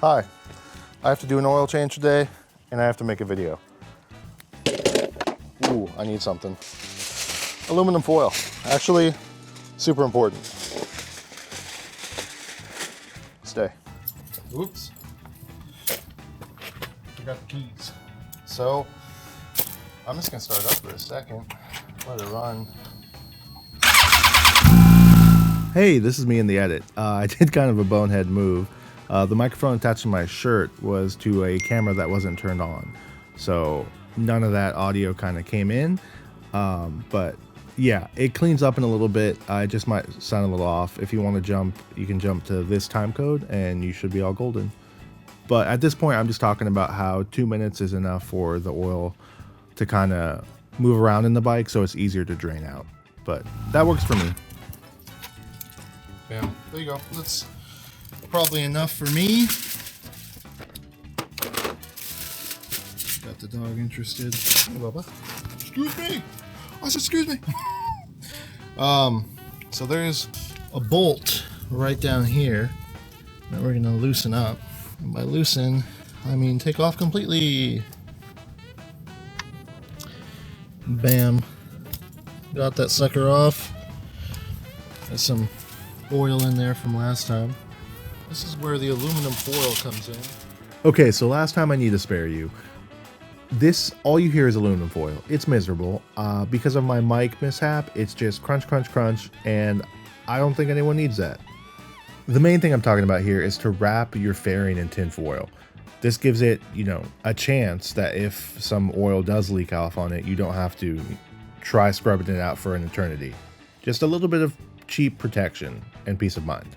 Hi, I have to do an oil change today and I have to make a video. Ooh, I need something. Aluminum foil, actually super important. Stay. Oops. Forgot the keys. So, I'm just gonna start up for a second, let it run. Hey, this is me in the edit. I did kind of a bonehead move. The microphone attached to my shirt was to a camera that wasn't turned on. So none of that audio kind of came in. But yeah, it cleans up in a little bit. I just might sound a little off. If you want to jump, you can jump to this time code and you should be all golden. But at this point, I'm just talking about how 2 minutes is enough for the oil to kind of move around in the bike so it's easier to drain out. But that works for me. Bam, there you go. That's probably enough for me. Got the dog interested. Hey, Bubba. Excuse me. I said excuse me. So there's a bolt right down here that we're gonna loosen up. And by loosen, I mean take off completely. Bam. Got that sucker off. There's some oil in there from last time. This is where the aluminum foil comes in. Okay, so last time I need to spare you. This, all you hear is aluminum foil. It's miserable. Because of my mic mishap, it's just crunch, crunch, crunch, and I don't think anyone needs that. The main thing I'm talking about here is to wrap your fairing in tin foil. This gives it, a chance that if some oil does leak off on it, you don't have to try scrubbing it out for an eternity. Just a little bit of cheap protection and peace of mind.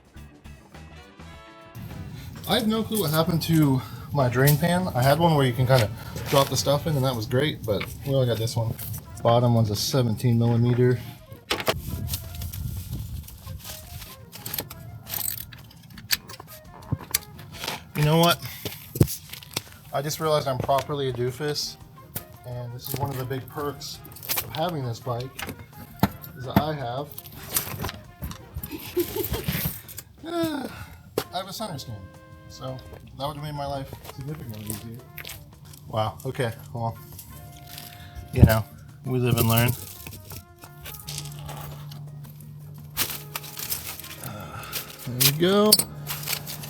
I have no clue what happened to my drain pan. I had one where you can kind of drop the stuff in and that was great, but we only got this one. Bottom one's a 17 millimeter. You know what? I just realized I'm properly a doofus, and this is one of the big perks of having this bike, is that I have a center stand. So that would have made my life significantly easier. Wow, okay, well, we live and learn. There we go.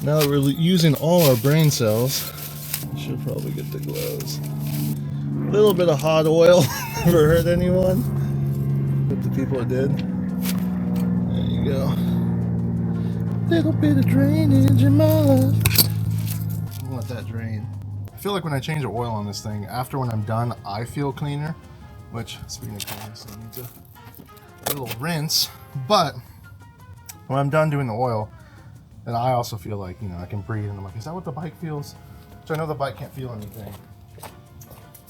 Now that we're using all our brain cells, we should probably get the gloves. A little bit of hot oil never hurt anyone, but the people it did. There you go. Little bit of drainage in my life. Let that drain. I feel like when I change the oil on this thing, after when I'm done, I feel cleaner. Which, speaking of cleaner, so I need a little rinse. But when I'm done doing the oil, then I also feel like, I can breathe. And I'm like, is that what the bike feels? So I know the bike can't feel anything.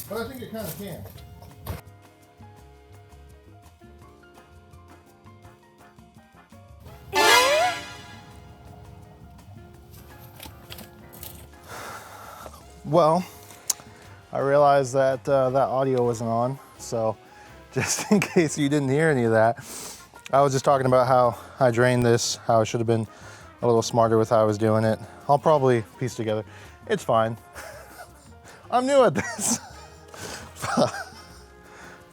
But I think it kind of can. Well, I realized that that audio wasn't on, so just in case you didn't hear any of that, I was just talking about how I drained this, how I should have been a little smarter with how I was doing it. I'll probably piece together. It's fine. I'm new at this.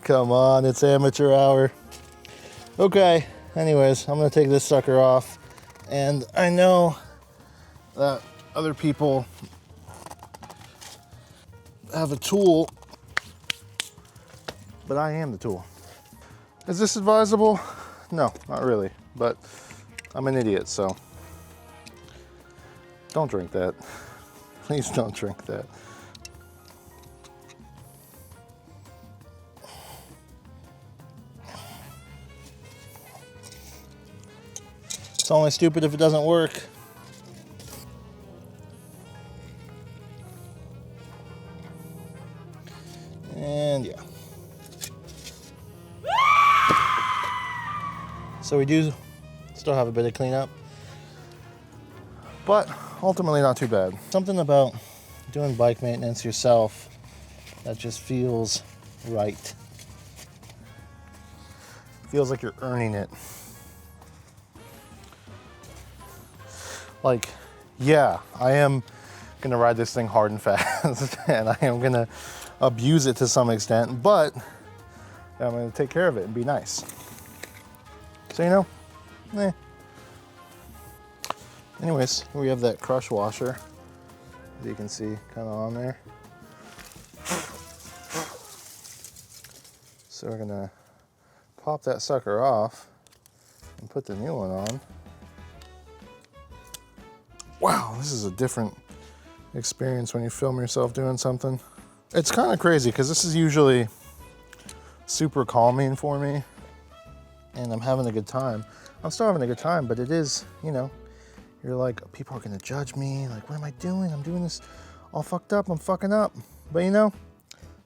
Come on, it's amateur hour. Okay, anyways, I'm gonna take this sucker off, and I know that other people have a tool, but I am the tool. Is this advisable? No, not really, but I'm an idiot, so don't drink that. Please don't drink that. It's only stupid if it doesn't work. And yeah. So we do still have a bit of cleanup, but ultimately not too bad. Something about doing bike maintenance yourself that just feels right. Feels like you're earning it. Like, yeah, I am gonna ride this thing hard and fast, and I am gonna abuse it to some extent, but I'm gonna take care of it and be nice. So, you know, Anyways, we have that crush washer, as you can see, kind of on there. So we're gonna pop that sucker off and put the new one on. Wow, this is a different experience when you film yourself doing something. It's kind of crazy because this is usually super calming for me and I'm having a good time. I'm still having a good time, but it is, you know, you're like, people are gonna judge me, like, what am I doing? I'm doing this all fucked up, I'm fucking up. But you know,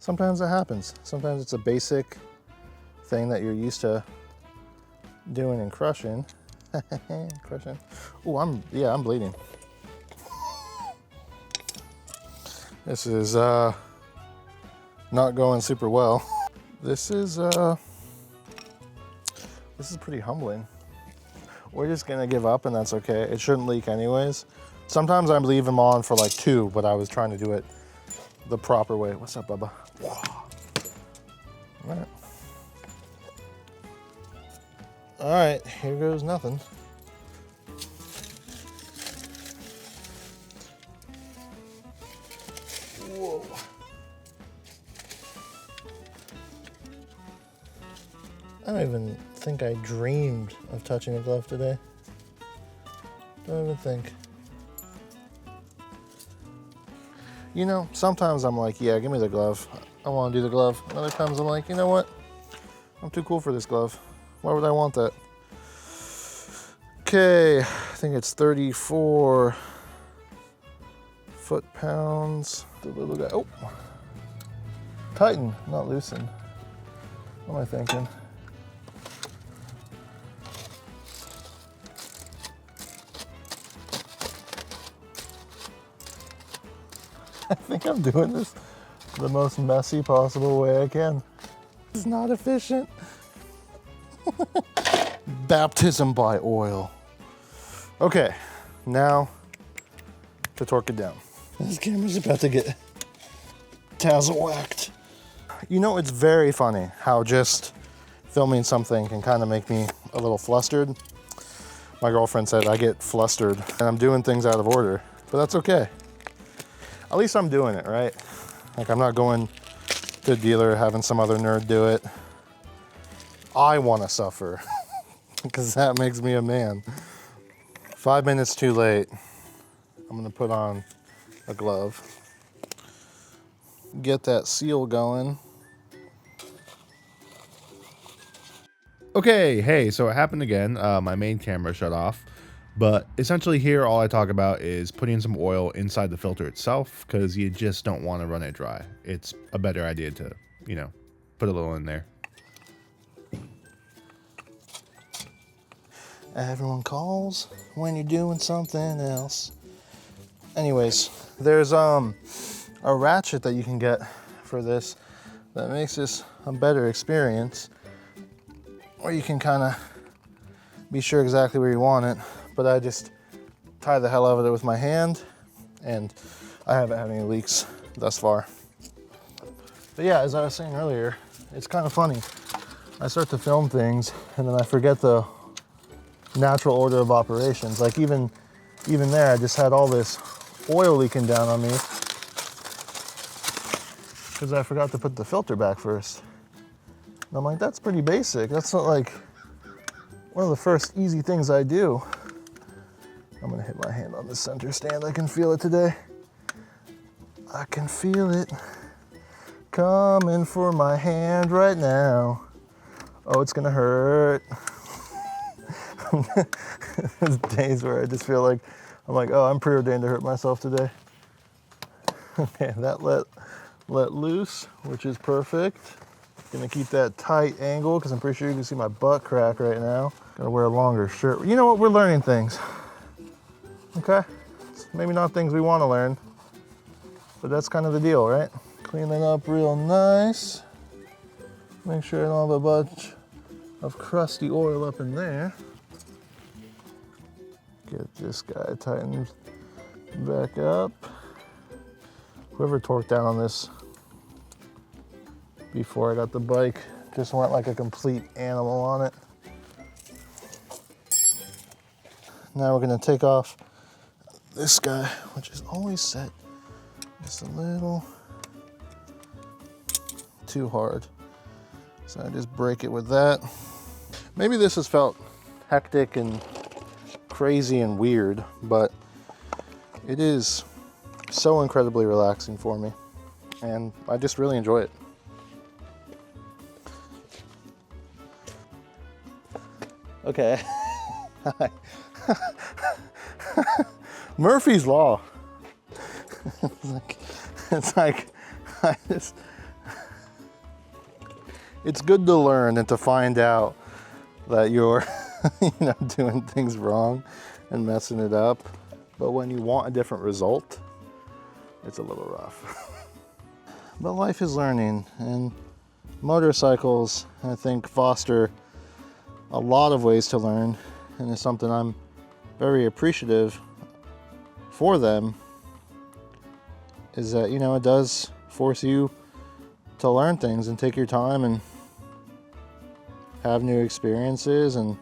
sometimes that happens. Sometimes it's a basic thing that you're used to doing and crushing. Crushing. Oh, I'm bleeding. This is not going super well. This is pretty humbling. We're just gonna give up and that's okay. It shouldn't leak anyways. Sometimes I leave them on for like 2, but I was trying to do it the proper way. What's up, Bubba? All right, here goes nothing. Whoa. I don't even think I dreamed of touching a glove today. Don't even think. You know, sometimes I'm like, yeah, give me the glove. I want to do the glove. And other times I'm like, you know what? I'm too cool for this glove. Why would I want that? Okay, I think it's 34 foot-pounds. The little guy, oh. Tighten, not loosen. What am I thinking? I think I'm doing this the most messy possible way I can. It's not efficient. Baptism by oil. Okay, now to torque it down. This camera's about to get tassel-whacked. You know, it's very funny how just filming something can kind of make me a little flustered. My girlfriend said I get flustered and I'm doing things out of order, but that's okay. At least I'm doing it, right? Like, I'm not going to the dealer having some other nerd do it. I want to suffer because that makes me a man. 5 minutes too late. I'm gonna put on a glove. Get that seal going. Okay, hey, so it happened again. My main camera shut off. But essentially here, all I talk about is putting some oil inside the filter itself because you just don't want to run it dry. It's a better idea to, you know, put a little in there. Everyone calls when you're doing something else. Anyways, there's a ratchet that you can get for this that makes this a better experience, or you can kind of be sure exactly where you want it. But I just tie the hell out of it with my hand, and I haven't had any leaks thus far. But yeah, as I was saying earlier, it's kind of funny. I start to film things, and then I forget the natural order of operations. Like even there, I just had all this oil leaking down on me because I forgot to put the filter back first. And I'm like, that's pretty basic. That's not like one of the first easy things I do. I'm gonna hit my hand on the center stand. I can feel it today. I can feel it coming for my hand right now. Oh, it's gonna hurt. There's days where I just feel like, I'm like, oh, I'm preordained to hurt myself today. Okay, that let loose, which is perfect. Gonna keep that tight angle because I'm pretty sure you can see my butt crack right now. Gotta wear a longer shirt. You know what, we're learning things. Okay, it's maybe not things we want to learn, but that's kind of the deal, right? Clean that up real nice. Make sure I don't have a bunch of crusty oil up in there. Get this guy tightened back up. Whoever torqued down on this before I got the bike just went like a complete animal on it. Now we're gonna take off this guy, which is always set just a little too hard. So I just break it with that. Maybe this has felt hectic and crazy and weird, but it is so incredibly relaxing for me, and I just really enjoy it. Okay. Murphy's Law. it's like it's good to learn and to find out that you're doing things wrong and messing it up, but when you want a different result, it's a little rough. But life is learning, and motorcycles, I think, foster a lot of ways to learn, and it's something I'm very appreciative for them, is that, it does force you to learn things and take your time and have new experiences and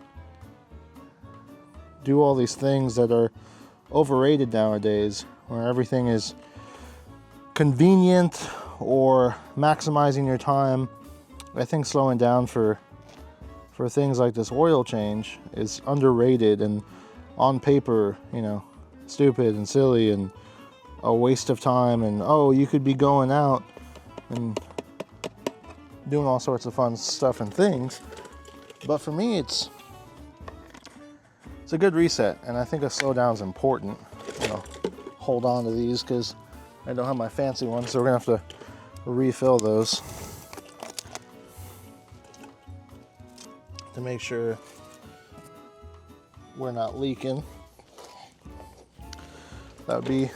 do all these things that are overrated nowadays, where everything is convenient or maximizing your time. I think slowing down for things like this oil change is underrated, and on paper, stupid and silly and a waste of time, and you could be going out and doing all sorts of fun stuff and things. But for me, it's a good reset, and I think a slowdown is important. Hold on to these because I don't have my fancy ones, so we're gonna have to refill those to make sure we're not leaking. That would be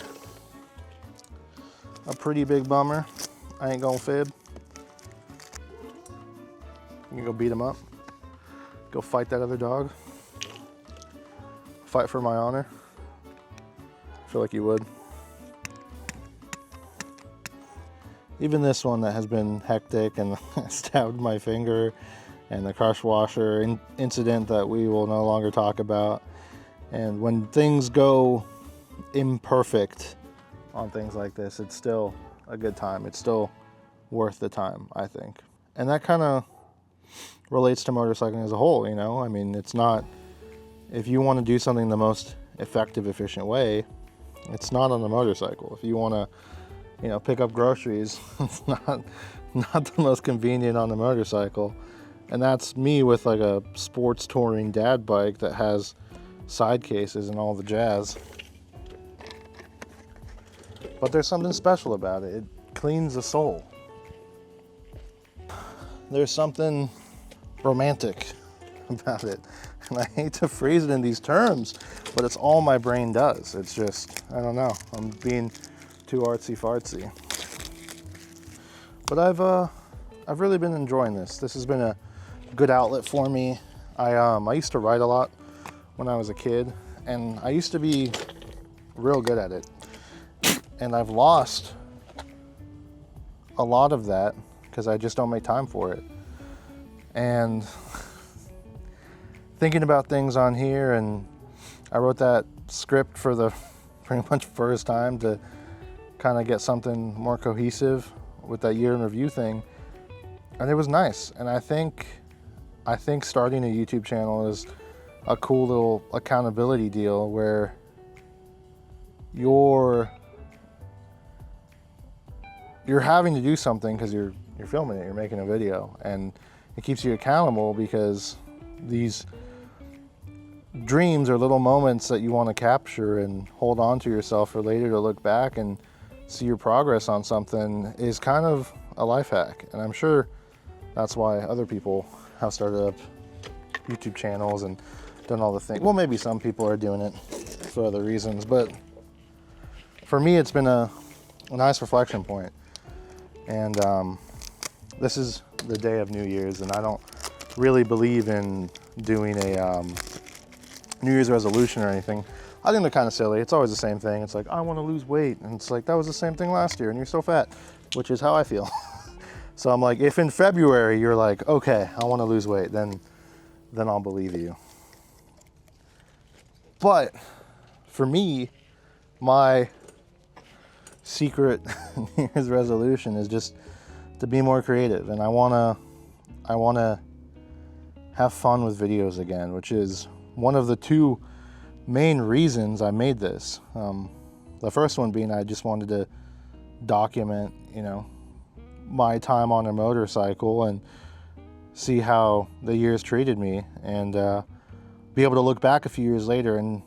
a pretty big bummer. I ain't gonna fib. You can go beat him up. Go fight that other dog. Fight for my honor. I feel like you would. Even this one that has been hectic and stabbed my finger, and the crush washer incident that we will no longer talk about. And when things go imperfect on things like this, it's still a good time. It's still worth the time, I think. And that kind of relates to motorcycling as a whole, I mean, it's not, if you want to do something the most effective, efficient way, it's not on the motorcycle. If you want to, pick up groceries, it's not the most convenient on the motorcycle. And that's me with like a sports touring dad bike that has side cases and all the jazz. But there's something special about it. It cleans the soul. There's something romantic about it. And I hate to phrase it in these terms, but it's all my brain does. It's just, I don't know, I'm being too artsy fartsy. But I've really been enjoying this. This has been a good outlet for me. I used to ride a lot when I was a kid, and I used to be real good at it. And I've lost a lot of that because I just don't make time for it. And thinking about things on here, and I wrote that script for the pretty much first time to kind of get something more cohesive with that year in review thing, and it was nice. And I think starting a YouTube channel is a cool little accountability deal where you're having to do something because you're filming it, you're making a video, and it keeps you accountable because these dreams are little moments that you want to capture and hold on to yourself for later to look back and see your progress on something is kind of a life hack. And I'm sure that's why other people have started up YouTube channels and done all the things. Well, maybe some people are doing it for other reasons, but for me, it's been a nice reflection point. And this is the day of New Year's, and I don't really believe in doing a New Year's resolution or anything I think they're kind of silly. It's always the same thing. It's like, I want to lose weight. And it's like, that was the same thing last year and you're so fat, which is how I feel. So I'm like, if in February you're like, okay, I want to lose weight, then I'll believe you. But for me, my secret New Year's resolution is just to be more creative. And I want to have fun with videos again, which is one of the two main reasons I made this. The first one being I just wanted to document, you know, my time on a motorcycle and see how the years treated me, and be able to look back a few years later and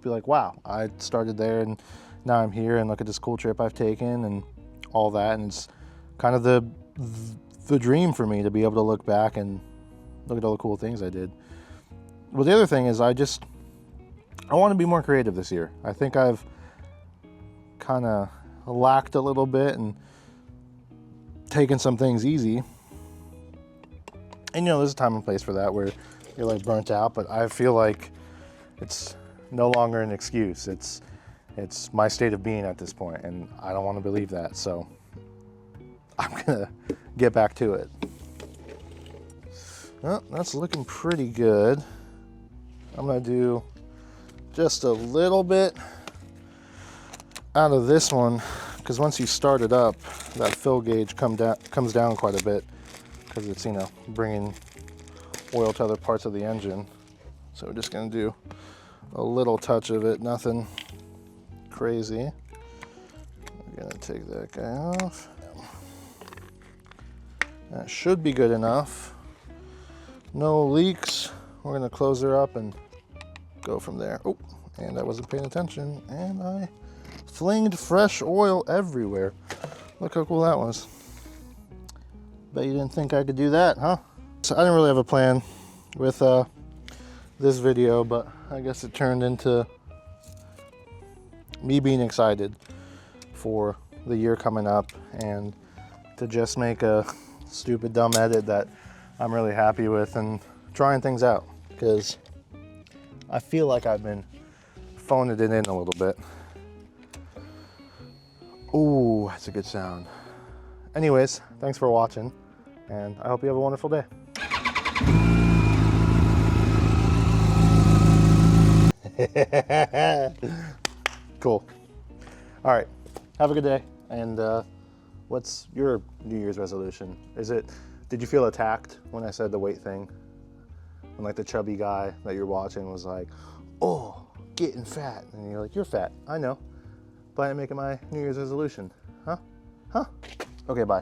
be like, wow, I started there and now I'm here, and look at this cool trip I've taken and all that. And it's kind of the dream for me to be able to look back and look at all the cool things I did. Well, the other thing is I want to be more creative this year. I think I've kind of lacked a little bit and taken some things easy. And you know, there's a time and place for that where you're like burnt out, but I feel like it's no longer an excuse. It's my state of being at this point, and I don't want to believe that. So I'm gonna get back to it. Well, that's looking pretty good. I'm gonna do just a little bit out of this one, because once you start it up, that fill gauge comes down quite a bit, because it's, you know, bringing oil to other parts of the engine. So we're just gonna do a little touch of it, nothing crazy. We're gonna take that guy off. That should be good enough. No leaks. We're gonna close her up and go from there. Oh, and I wasn't paying attention, and I flinged fresh oil everywhere. Look how cool that was. Bet you didn't think I could do that, huh? So I didn't really have a plan with this video, but I guess it turned into me being excited for the year coming up and to just make a stupid dumb edit that I'm really happy with and trying things out, because I feel like I've been phoning it in a little bit. Ooh, that's a good sound. Anyways, thanks for watching, and I hope you have a wonderful day. Cool. All right, have a good day. And what's your New Year's resolution? Did you feel attacked when I said the weight thing? When like the chubby guy that you're watching was like, oh, getting fat. And you're like, you're fat, I know, but I'm making my New Year's resolution. Huh? Okay, bye.